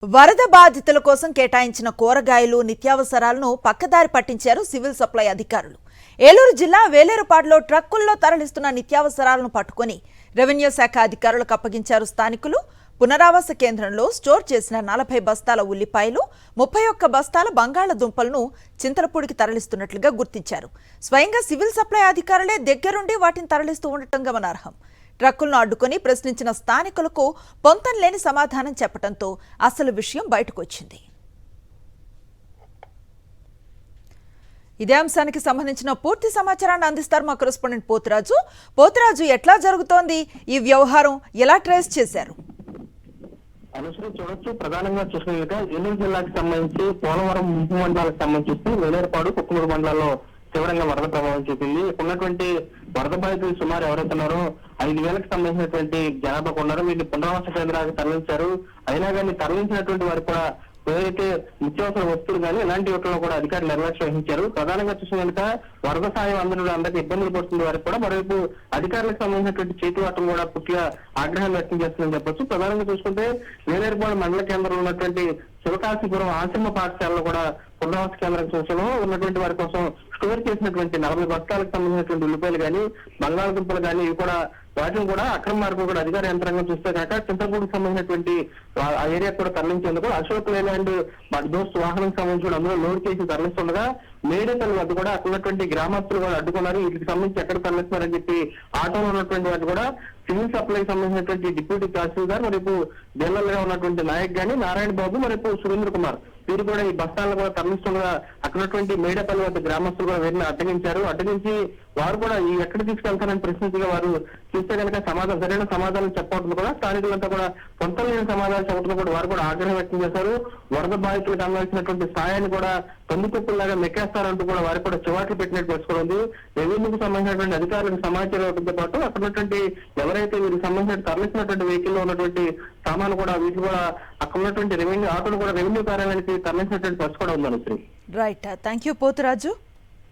వరద బాధితుల కోసం కేటాయించిన కూరగాయలు నిత్యావసరాలను పక్కదారి పట్టించారు సివిల్ సప్లై అధికారులు. ఏలూరు జిల్లా వేలేరుపాడులో ట్రక్కుల్లో తరలిస్తున్న నిత్యావసరాలను పట్టుకొని రెవెన్యూ శాఖ అధికారులకు అప్పగించారు స్థానికులు. పునరావాస కేంద్రంలో స్టోర్ చేసిన 40 బస్తాల ఉల్లిపాయలు, 31 బస్తాల బంగాళదుంపలను చింతలపూడికి తరలిస్తున్నట్లుగా గుర్తించారు. స్వయంగా సివిల్ సప్లై అధికారులే దగ్గరుండి వాటిని తరలిస్తూ ఉండటం గమనార్హం. ట్రక్కులను అడ్డుకొని ప్రశ్నించిన స్థానికులకు పొంతం లేని సమాధానం చెప్పడంతో అసలు విషయం బయటకొచ్చింది. ఇదే అంశానికి సంబంధించిన పూర్తి సమాచారాన్ని అందిస్తారు మా కరెస్పాండెంట్ పోతురాజు. పోతురాజు, ఎట్లా జరుగుతోంది ఈ వ్యవహారం, ఎలా ట్రేస్ చేశారు? అనుసరి చూడొచ్చు. ప్రధానంగా చూసినట్లుగా ఏలూరు జిల్లాకు సంబంధించి పోలవరం ముంపు మండలాలకు సంబంధించి వేలేరుపాడు, కుక్కునూరు మండలాల్లో తీవ్రంగా వరద ప్రభావం చూపింది. ఉన్నటువంటి వరద బాధితులు సుమారు ఎవరైతున్నారో 5,000కి సంబంధించినటువంటి జనాభా ఉన్నారు. వీటిని పునరావాస కేంద్రాలకు తరలించారు. అయినా కానీ తరలించినటువంటి వారు కూడా ఏదైతే నిత్యావసర వస్తువులు కానీ ఇలాంటి వాటిలో కూడా అధికారులు నిర్లక్ష్యం వహించారు. ప్రధానంగా చూసిన కనుక వరద సాయం అందరికీ ఇబ్బందులు పడుతున్న వారికి కూడా మరోవైపు అధికారులకు సంబంధించినటువంటి చేతివాటం కూడా పూర్తిగా ఆగ్రహం వ్యక్తం చేస్తుందని చెప్పొచ్చు. ప్రధానంగా చూసుకుంటే వేలేరుపాడు మండల కేంద్రంలో ఉన్నటువంటి శివకాశీపురం ఆశ్రమ పాఠశాలలో కూడా పునరావాస కేంద్రం సూచనలో ఉన్నటువంటి వారి కోసం స్టోర్ చేసినటువంటి 40 బస్తాలకు సంబంధించినటువంటి ఉల్లిపాయలు కానీ బంగాళదుంపలు కానీ ఇవి కూడా వాటిని కూడా అక్రమ మార్గం కూడా అధికార యంత్రాంగం చూస్తే కాక చింతపూడికి సంబంధించినటువంటి ఆ ఏరియా కూడా తరలించేందుకు అశోక్ లేలాండ్ దోస్త్ వాహనం సంబంధించి అందులో లోడ్ చేసి తరలిస్తుండగా మేడేపల్లి వద్ద కూడా అక్కడ ఉన్నటువంటి గ్రామస్తులు కూడా అడ్డుకున్నారు. వీటికి సంబంధించి ఎక్కడ తరలిస్తున్నారని చెప్పి ఆటోలో ఉన్నటువంటి వాటి కూడా సివిల్ సప్లైకి సంబంధించినటువంటి డిప్యూటీ తహసీల్దార్ మరియు జనరల్ ఉన్నటువంటి నాయక్ గాని నారాయణ బాబు మరియు సురేంద్ర కుమార్ వీరు కూడా ఈ బస్తాలను కూడా తరలిస్తుండగా అక్కడటువంటి మేడపల్లి వద్ద గ్రామస్తులు కూడా వీరిని అడ్డగించి వారు కూడా ఈ ఎక్కడ తీసుకెళ్తారని ప్రశ్నించగా వారు చూస్తే కనుక సరైన సమాధానం చెప్పవడం కూడా స్థానికులంతా కూడా పొంతం లేని సమాధానం చెప్పడం కూడా వారు కూడా ఆగ్రహం వ్యక్తం చేశారు. వరద బాధితులకు అందాల్సినటువంటి సాయాన్ని కూడా కందిపప్పులాగా మెక్కేస్తారంటూ కూడా వారికి కూడా చివాట్లు పెట్టినట్టు తెలుసుకోండి. రెవెన్యూకి సంబంధించినటువంటి అధికారులకు సమాచారం ఇవ్వడంతో పాటు అక్కడ ఉన్నటువంటి ఎవరైతే వీరికి సంబంధించిన తరలిసినటువంటి వెహికల్ లో ఉన్నటువంటి సామాను కూడా వీటిని కూడా అక్కడ ఉన్నటువంటి రెవెన్యూ ఆటోలు కూడా రెవెన్యూ కార్యాలయానికి తరలిసినటువంటి బస్సు కూడా ఉందని. Right, thank you Poturaju.